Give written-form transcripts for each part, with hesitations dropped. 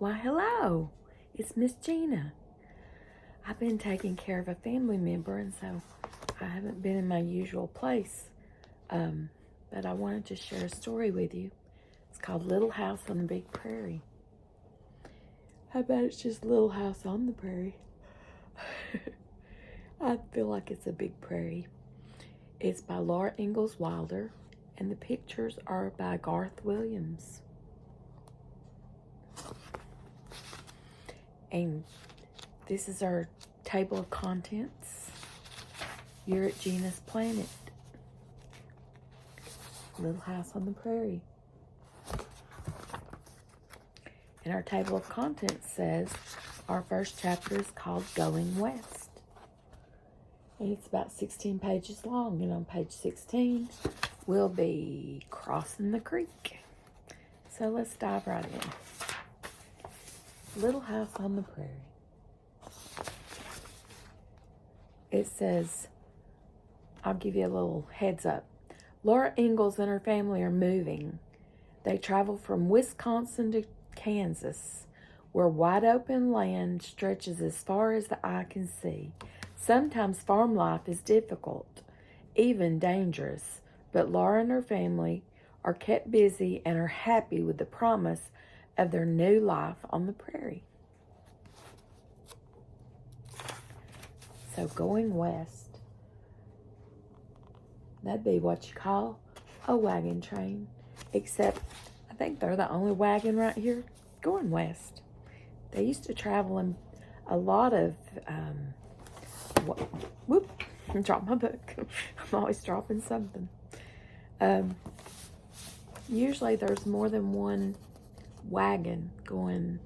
Why, hello. It's Miss Gina. I've been taking care of a family member, and so I haven't been in my usual place. But I wanted to share a story with you. It's called Little House on the Big Prairie. I bet it's just Little House on the Prairie. I feel like it's a big prairie. It's by Ingalls Wilder, and the pictures are by Garth Williams. And this is our table of contents. You're at GinasPlanit. Little House on the Prairie. And our table of contents says our first chapter is called Going West. And it's about 16 pages long. And on page 16, we'll be crossing the creek. So let's dive right in. Little House on the Prairie. It says, I'll give you a little heads up. Laura Ingalls and her family are moving. They travel from Wisconsin to Kansas, where wide open land stretches as far as the eye can see. Sometimes farm life is difficult, even dangerous, but Laura and her family are kept busy and are happy with the promise of their new life on the prairie. So going west, that'd be what you call a wagon train, except I think they're the only wagon right here going west. They used to travel in a lot of, I dropped my book. I'm always dropping something. Usually there's more than one wagon going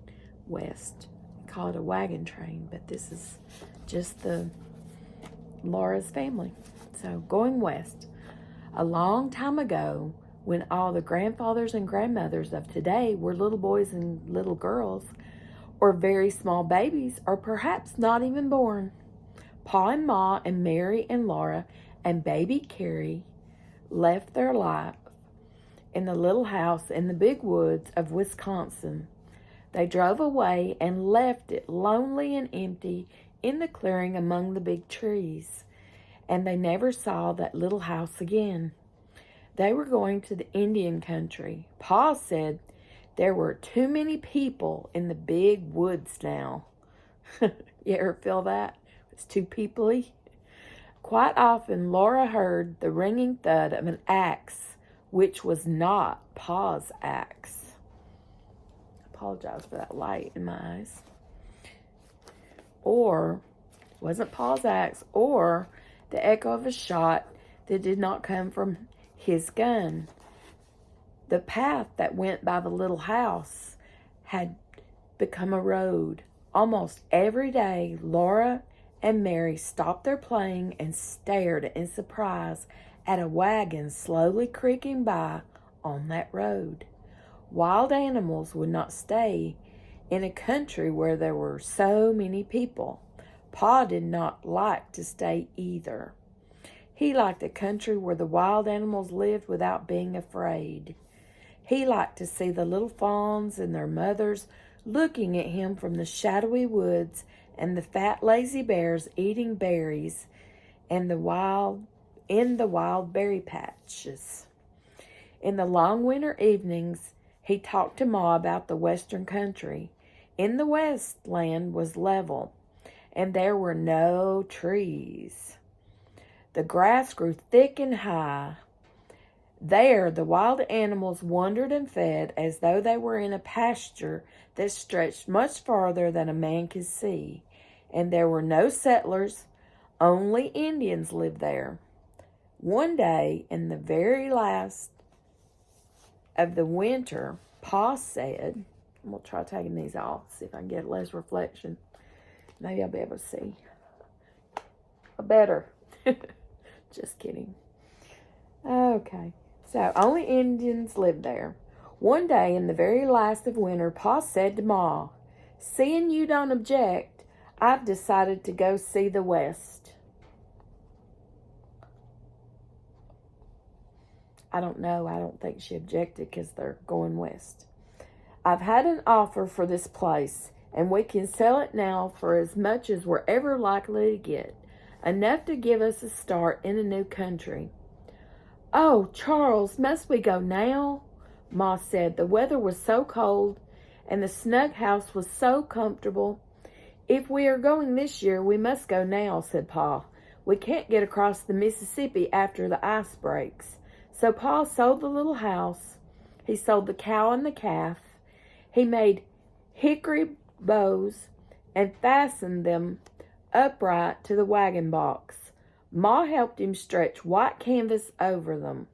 west. We call it a wagon train, but this is just Laura's family. So going west. A long time ago, when all the grandfathers and grandmothers of today were little boys and little girls, or very small babies, or perhaps not even born, Pa and Ma and Mary and Laura and baby Carrie left their life in the little house in the big woods of Wisconsin. They drove away and left it lonely and empty in the clearing among the big trees, and they never saw that little house again. They were going to the Indian country. Pa said there were too many people in the big woods now. You ever feel that? It's too peoply. Quite often, Laura heard the ringing thud of an axe, which was not Pa's axe. I apologize for that light in my eyes. Or, wasn't Pa's axe, or the echo of a shot that did not come from his gun. The path that went by the little house had become a road. Almost every day, Laura and Mary stopped their playing and stared in surprise at a wagon slowly creaking by on that road. Wild animals would not stay in a country where there were so many people. Pa did not like to stay either. He liked a country where the wild animals lived without being afraid. He liked to see the little fawns and their mothers looking at him from the shadowy woods, and the fat lazy bears eating berries and in the wild berry patches. In the long winter evenings, he talked to Ma about the western country. In the west, land was level, and there were no trees. The grass grew thick and high. There, the wild animals wandered and fed as though they were in a pasture that stretched much farther than a man could see. And there were no settlers, only Indians lived there. One day, in the very last of the winter, Pa said, I'm going to try taking these off, see if I can get less reflection. Maybe I'll be able to see better. Just kidding. Okay. So, only Indians lived there. One day, in the very last of winter, Pa said to Ma, "Seeing you don't object, I've decided to go see the West." I don't know. I don't think she objected because they're going west. I've had an offer for this place, and we can sell it now for as much as we're ever likely to get. Enough to give us a start in a new country." "Oh, Charles, must we go now?" Ma said. The weather was so cold, and the snug house was so comfortable. "If we are going this year, we must go now," said Pa. "We can't get across the Mississippi after the ice breaks." So Pa sold the little house. He sold the cow and the calf. He made hickory bows and fastened them upright to the wagon box. Ma helped him stretch white canvas over them.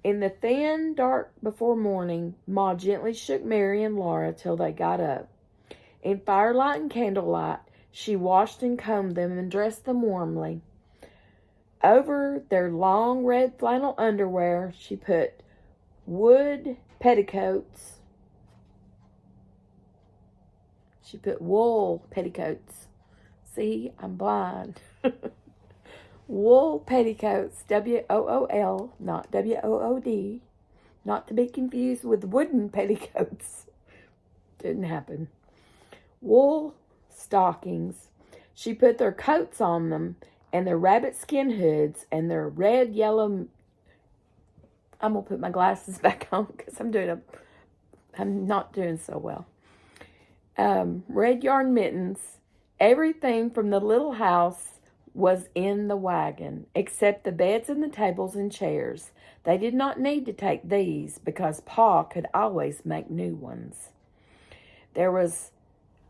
In the thin dark before morning, Ma gently shook Mary and Laura till they got up. In firelight and candlelight, she washed and combed them and dressed them warmly. Over their long red flannel underwear, she put wool petticoats. See, I'm blind. Wool petticoats, WOOL, not WOOD, not to be confused with wooden petticoats. Didn't happen. Wool stockings. She put their coats on them, and their rabbit skin hoods, and their red, yellow. I'm going to put my glasses back on because I'm not doing so well. Red yarn mittens. Everything from the little house was in the wagon, except the beds and the tables and chairs. They did not need to take these because Pa could always make new ones. There was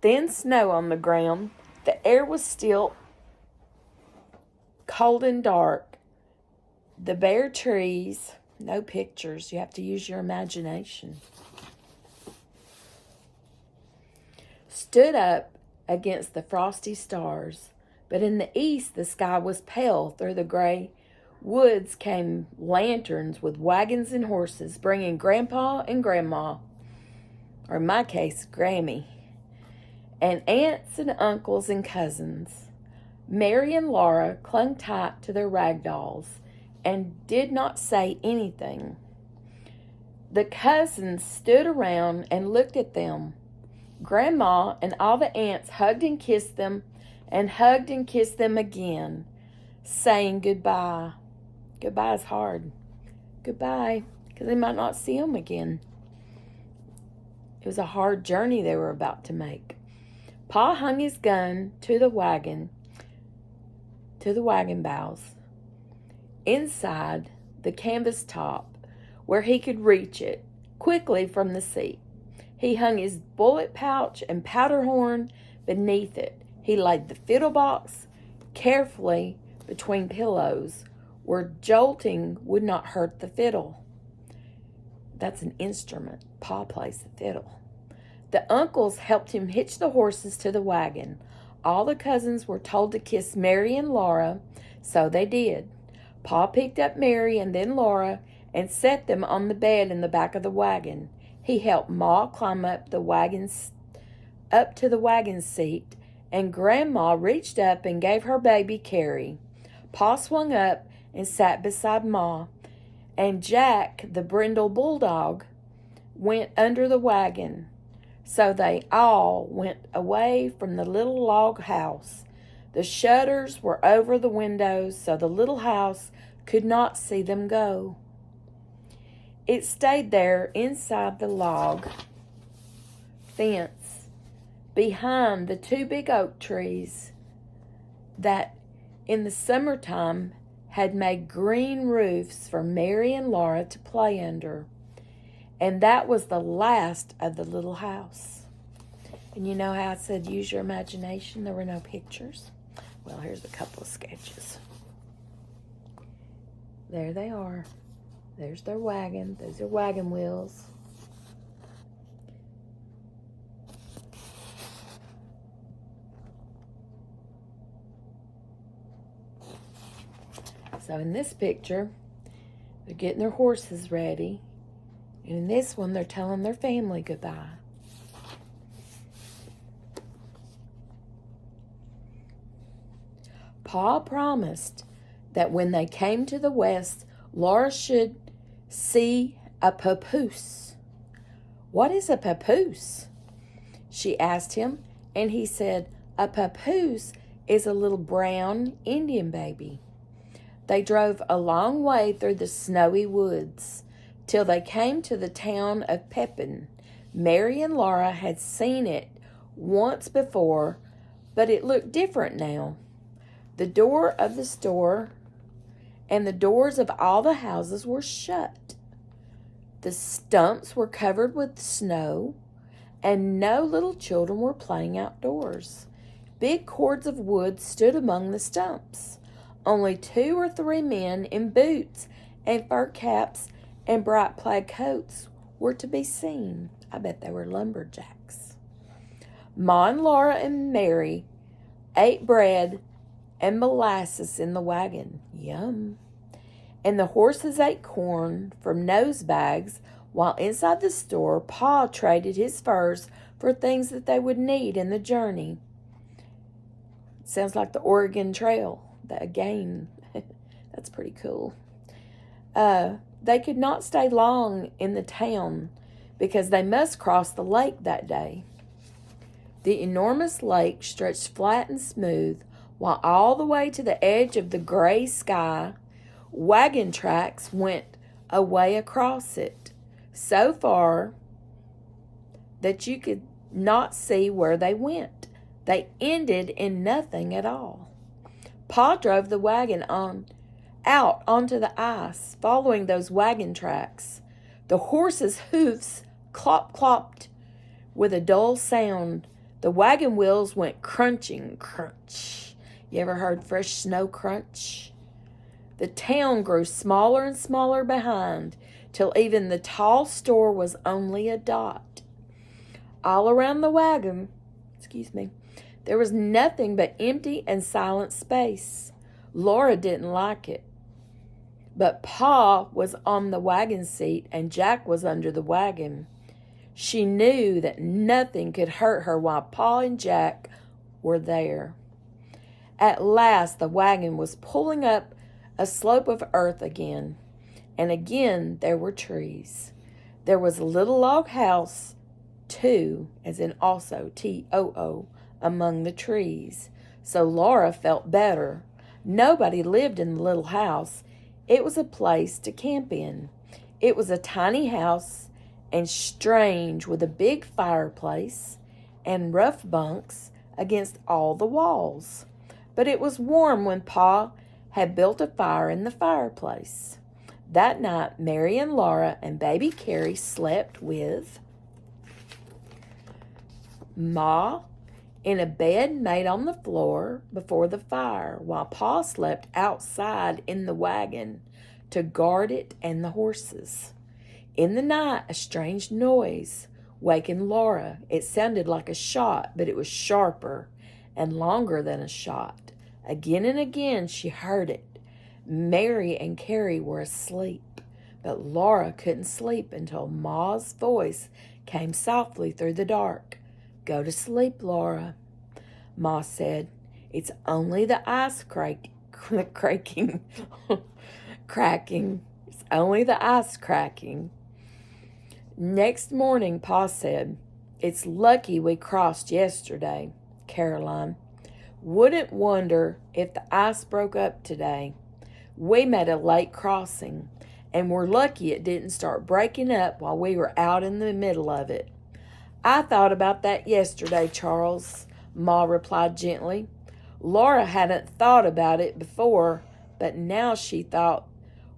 thin snow on the ground. The air was still cold and dark. The bare trees, no pictures, you have to use your imagination, stood up against the frosty stars. But in the east, the sky was pale. Through the gray woods came lanterns with wagons and horses, bringing Grandpa and Grandma, or in my case, Grammy, and aunts and uncles and cousins. Mary and Laura clung tight to their rag dolls and did not say anything. The cousins stood around and looked at them. Grandma and all the aunts hugged and kissed them, and hugged and kissed them again, saying goodbye. Goodbye is hard. Goodbye, because they might not see them again. It was a hard journey they were about to make. Pa hung his gun to the wagon bows. Inside the canvas top, where he could reach it quickly from the seat. He hung his bullet pouch and powder horn beneath it. He laid the fiddle box carefully between pillows where jolting would not hurt the fiddle. That's an instrument. Pa plays the fiddle. The uncles helped him hitch the horses to the wagon. All the cousins were told to kiss Mary and Laura, so they did. Pa picked up Mary and then Laura and set them on the bed in the back of the wagon. He helped Ma climb up to the wagon seat, and Grandma reached up and gave her baby Carrie. Pa swung up and sat beside Ma, and Jack, the brindle bulldog, went under the wagon. So they all went away from the little log house. The shutters were over the windows, so the little house could not see them go. It stayed there inside the log fence behind the two big oak trees that in the summertime had made green roofs for Mary and Laura to play under. And that was the last of the little house. And you know how I said use your imagination? There were no pictures. Well, here's a couple of sketches. There they are. There's their wagon. Those are wagon wheels. So in this picture, they're getting their horses ready. And in this one, they're telling their family goodbye. Pa promised that when they came to the west, Laura should see a papoose, "What is a papoose?" she asked him, and he said, "A papoose is a little brown Indian baby." They drove a long way through the snowy woods till they came to the town of Pepin. Mary and Laura had seen it once before, but it looked different now. The door of the store and the doors of all the houses were shut. The stumps were covered with snow, and no little children were playing outdoors. Big cords of wood stood among the stumps. Only 2 or 3 men in boots and fur caps and bright plaid coats were to be seen. I bet they were lumberjacks. Ma and Laura and Mary ate bread and molasses in the wagon. Yum. And the horses ate corn from nose bags, while inside the store, Pa traded his furs for things that they would need in the journey. Sounds like the Oregon Trail, that game. That's pretty cool. They could not stay long in the town because they must cross the lake that day. The enormous lake stretched flat and smooth, while all the way to the edge of the gray sky, wagon tracks went away across it, so far that you could not see where they went. They ended in nothing at all. Pa drove the wagon out onto the ice, following those wagon tracks. The horses' hoofs clop-clopped with a dull sound. The wagon wheels went crunching, crunch. You ever heard fresh snow crunch? The town grew smaller and smaller behind, till even the tall store was only a dot. All around the wagon, there was nothing but empty and silent space. Laura didn't like it. But Pa was on the wagon seat and Jack was under the wagon. She knew that nothing could hurt her while Pa and Jack were there. At last the wagon was pulling up a slope of earth again, and again there were trees. There was a little log house, too, as in also, T-O-O, among the trees. So Laura felt better. Nobody lived in the little house. It was a place to camp in. It was a tiny house and strange, with a big fireplace and rough bunks against all the walls. But it was warm when Pa had built a fire in the fireplace. That night, Mary and Laura and baby Carrie slept with Ma in a bed made on the floor before the fire, while Pa slept outside in the wagon to guard it and the horses. In the night, a strange noise wakened Laura. It sounded like a shot, but it was sharper and longer than a shot. Again and again she heard it. Mary and Carrie were asleep, but Laura couldn't sleep until Ma's voice came softly through the dark. "Go to sleep, Laura," Ma said. "It's only the ice cracking. It's only the ice cracking." Next morning, Pa said, "It's lucky we crossed yesterday, Caroline. Wouldn't wonder if the ice broke up today. We made a late crossing, and we're lucky it didn't start breaking up while we were out in the middle of it." "I thought about that yesterday, Charles," Ma replied gently. Laura hadn't thought about it before, but now she thought,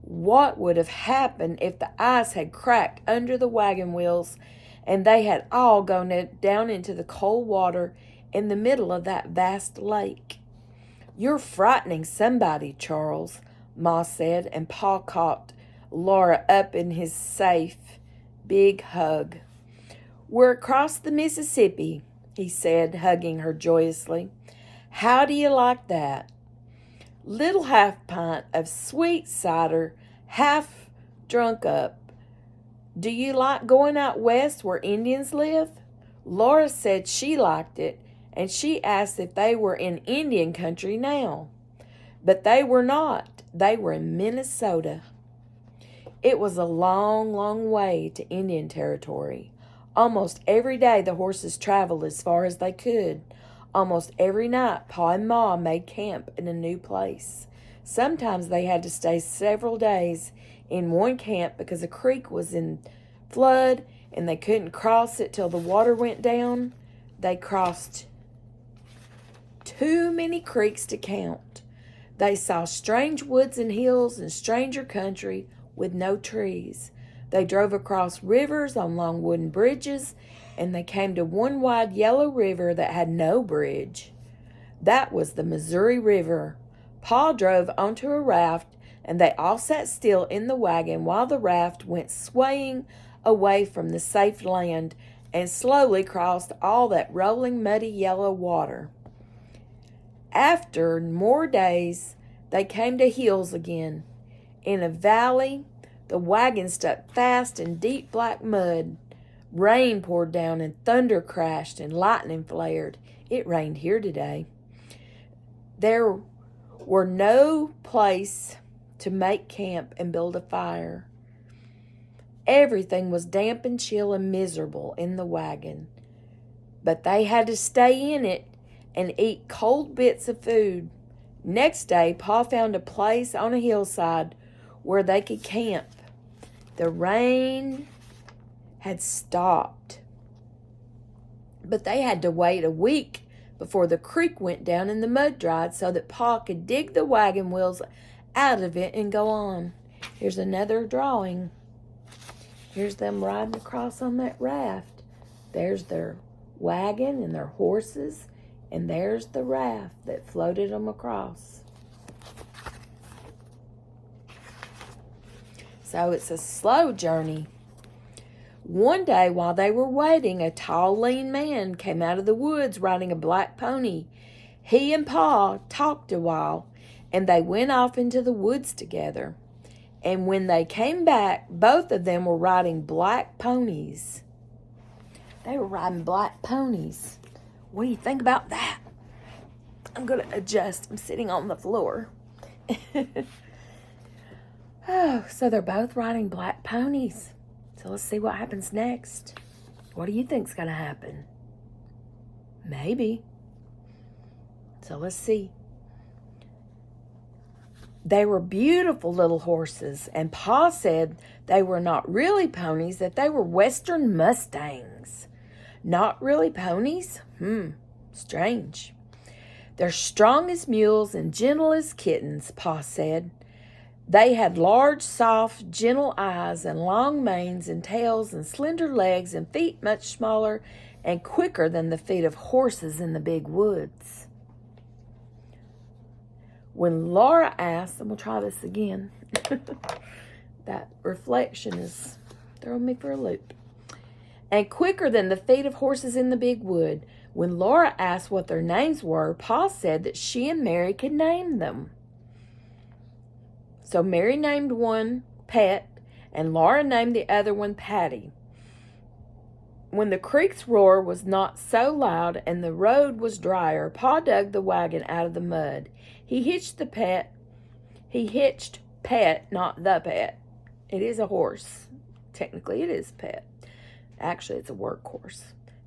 what would have happened if the ice had cracked under the wagon wheels and they had all gone down into the cold water in the middle of that vast lake? "You're frightening somebody, Charles," Ma said, and Pa caught Laura up in his safe, big hug. "We're across the Mississippi," he said, hugging her joyously. "How do you like that? Little half pint of sweet cider, half drunk up. Do you like going out west where Indians live?" Laura said she liked it, and she asked if they were in Indian country now. But they were not. They were in Minnesota. It was a long, long way to Indian territory. Almost every day the horses traveled as far as they could. Almost every night Pa and Ma made camp in a new place. Sometimes they had to stay several days in one camp because a creek was in flood and they couldn't cross it till the water went down. They crossed too many creeks to count. They saw strange woods and hills and stranger country with no trees. They drove across rivers on long wooden bridges, and they came to one wide yellow river that had no bridge. That was the Missouri River. Pa drove onto a raft, and they all sat still in the wagon while the raft went swaying away from the safe land and slowly crossed all that rolling, muddy yellow water. After more days, they came to hills again. In a valley, the wagon stuck fast in deep black mud. Rain poured down and thunder crashed and lightning flared. It rained here today. There were no place to make camp and build a fire. Everything was damp and chill and miserable in the wagon. But they had to stay in it and eat cold bits of food. Next day, Pa found a place on a hillside where they could camp. The rain had stopped, but they had to wait a week before the creek went down and the mud dried so that Pa could dig the wagon wheels out of it and go on. Here's another drawing. Here's them riding across on that raft. There's their wagon and their horses, and there's the raft that floated them across. So it's a slow journey. One day while they were waiting, a tall, lean man came out of the woods riding a black pony. He and Pa talked a while, and they went off into the woods together. And when they came back, both of them were riding black ponies. They were riding black ponies. What do you think about that? I'm going to adjust. I'm sitting on the floor. Oh, so they're both riding black ponies. So let's see what happens next. What do you think's going to happen? Maybe. So let's see. They were beautiful little horses, and Pa said they were not really ponies, that they were Western Mustangs. Not really ponies? Strange. They're strong as mules and gentle as kittens, Pa said. They had large, soft, gentle eyes and long manes and tails and slender legs and feet much smaller and quicker than the feet of horses in the big woods. When Laura asked, and we'll try this again, that reflection is throwing me for a loop. And quicker than the feet of horses in the big wood. When Laura asked what their names were, Pa said that she and Mary could name them. So Mary named one Pet, and Laura named the other one Patty. When the creek's roar was not so loud and the road was drier, Pa dug the wagon out of the mud. He hitched Pet, not the pet. It is a horse. Technically, it is Pet. Actually, it's a workhorse.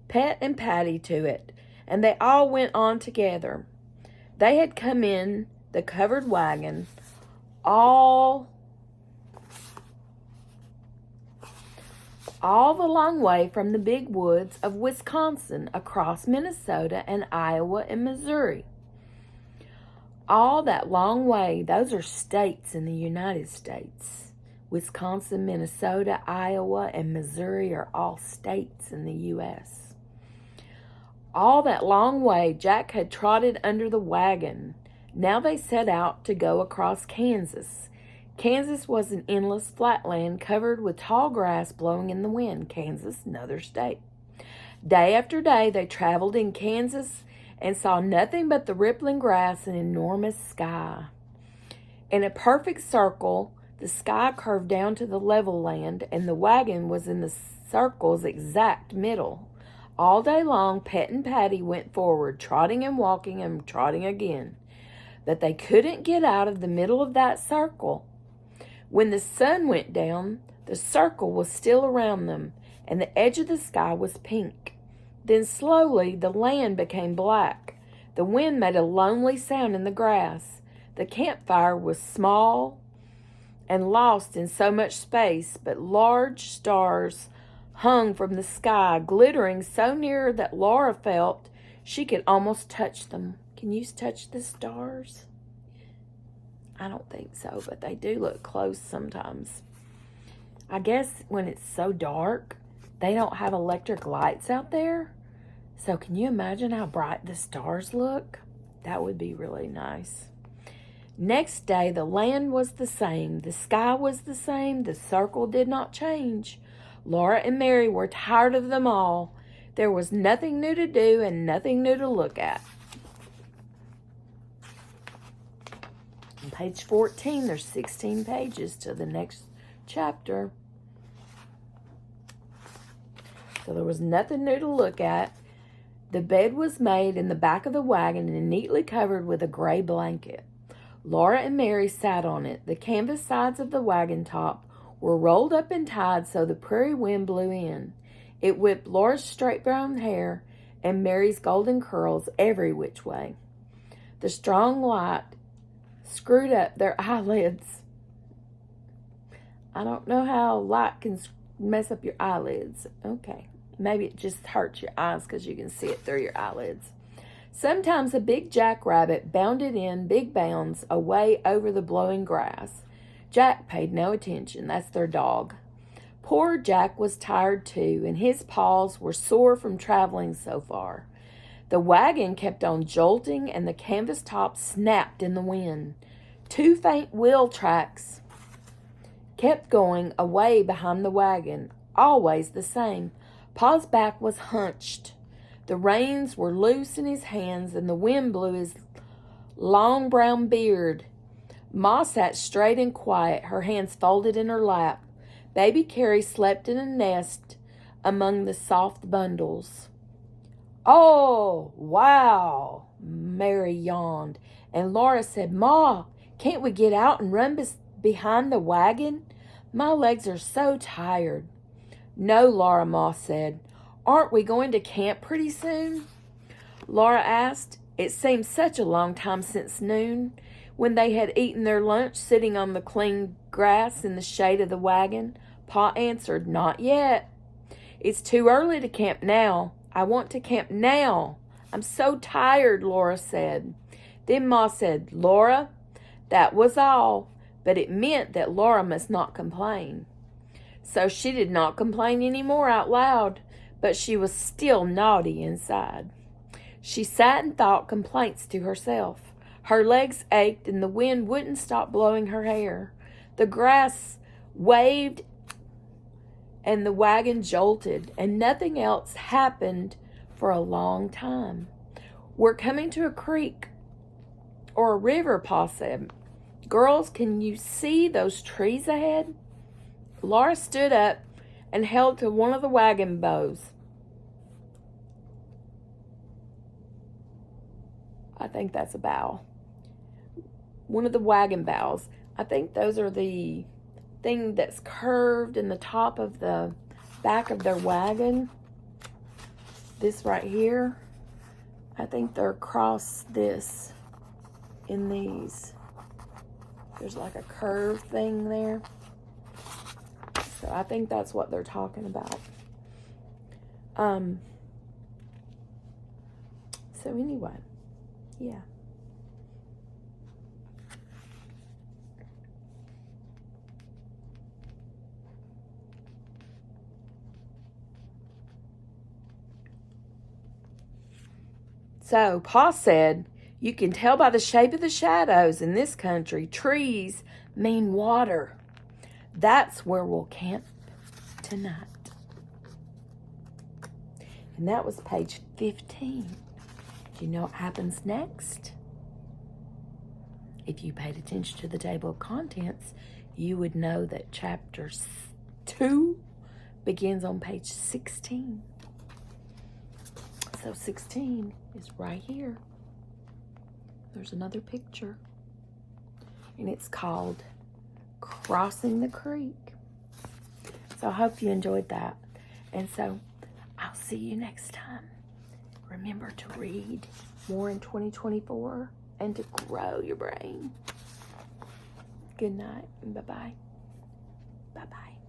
Pet and Patty to it, and they all went on together. They had come in the covered wagon all the long way from the big woods of Wisconsin across Minnesota and Iowa and Missouri. All that long way, those are states in the United States. Wisconsin, Minnesota, Iowa, and Missouri are all states in the U.S. All that long way, Jack had trotted under the wagon. Now they set out to go across Kansas. Kansas was an endless flatland covered with tall grass blowing in the wind. Kansas, another state. Day after day they traveled in Kansas and saw nothing but the rippling grass and enormous sky. In a perfect circle, the sky curved down to the level land, and the wagon was in the circle's exact middle. All day long, Pet and Patty went forward, trotting and walking and trotting again. But they couldn't get out of the middle of that circle. When the sun went down, the circle was still around them, and the edge of the sky was pink. Then slowly the land became black. The wind made a lonely sound in the grass. The campfire was small and lost in so much space, but large stars hung from the sky, glittering so near that Laura felt she could almost touch them. Can you touch the stars? I don't think so, but they do look close sometimes. I guess when it's so dark, they don't have electric lights out there. So can you imagine how bright the stars look? That would be really nice. Next day, the land was the same. The sky was the same. The circle did not change. Laura and Mary were tired of them all. There was nothing new to do and nothing new to look at. On page 14, there's 16 pages to the next chapter. So there was nothing new to look at. The bed was made in the back of the wagon and neatly covered with a gray blanket. Laura and Mary sat on it. The canvas sides of the wagon top were rolled up and tied so the prairie wind blew in. It whipped Laura's straight brown hair and Mary's golden curls every which way. The strong light screwed up their eyelids. I don't know how light can mess up your eyelids. Okay, maybe it just hurts your eyes because you can see it through your eyelids. Sometimes a big jackrabbit bounded in big bounds away over the blowing grass. Jack paid no attention. That's their dog. Poor Jack was tired too, and his paws were sore from traveling so far. The wagon kept on jolting, and the canvas top snapped in the wind. 2 faint wheel tracks kept going away behind the wagon, always the same. Pa's back was hunched. The reins were loose in his hands, and the wind blew his long brown beard. Ma sat straight and quiet, her hands folded in her lap. Baby Carrie slept in a nest among the soft bundles. "Oh, wow," Mary yawned, and Laura said, "Ma, can't we get out and run behind the wagon? My legs are so tired." "No, Laura," Ma said. "Aren't we going to camp pretty soon?" Laura asked. It seemed such a long time since noon, when they had eaten their lunch sitting on the clean grass in the shade of the wagon. Pa answered, "Not yet. It's too early to camp now. I want to camp now. I'm so tired," Laura said. Then Ma said, "Laura," that was all, but it meant that Laura must not complain. So she did not complain any more out loud, but she was still naughty inside. She sat and thought complaints to herself. Her legs ached and the wind wouldn't stop blowing her hair. The grass waved and the wagon jolted, and nothing else happened for a long time. "We're coming to a creek or a river," Pa said. "Girls, can you see those trees ahead?" Laura stood up and held to one of the wagon bows. I think that's a bow. One of the wagon bows. I think those are the thing that's curved in the top of the back of their wagon. This right here. I think they're across this in these. There's like a curved thing there. So I think that's what they're talking about. So anyway, yeah. So Pa said, "You can tell by the shape of the shadows in this country, trees mean water. That's where we'll camp tonight." And that was page 15. Do you know what happens next? If you paid attention to the table of contents, you would know that chapter 2 begins on page 16. So 16 is right here. There's another picture. And it's called Crossing the Creek. So I hope you enjoyed that. And so I'll see you next time. Remember to read more in 2024 and to grow your brain. Good night and bye-bye. Bye-bye.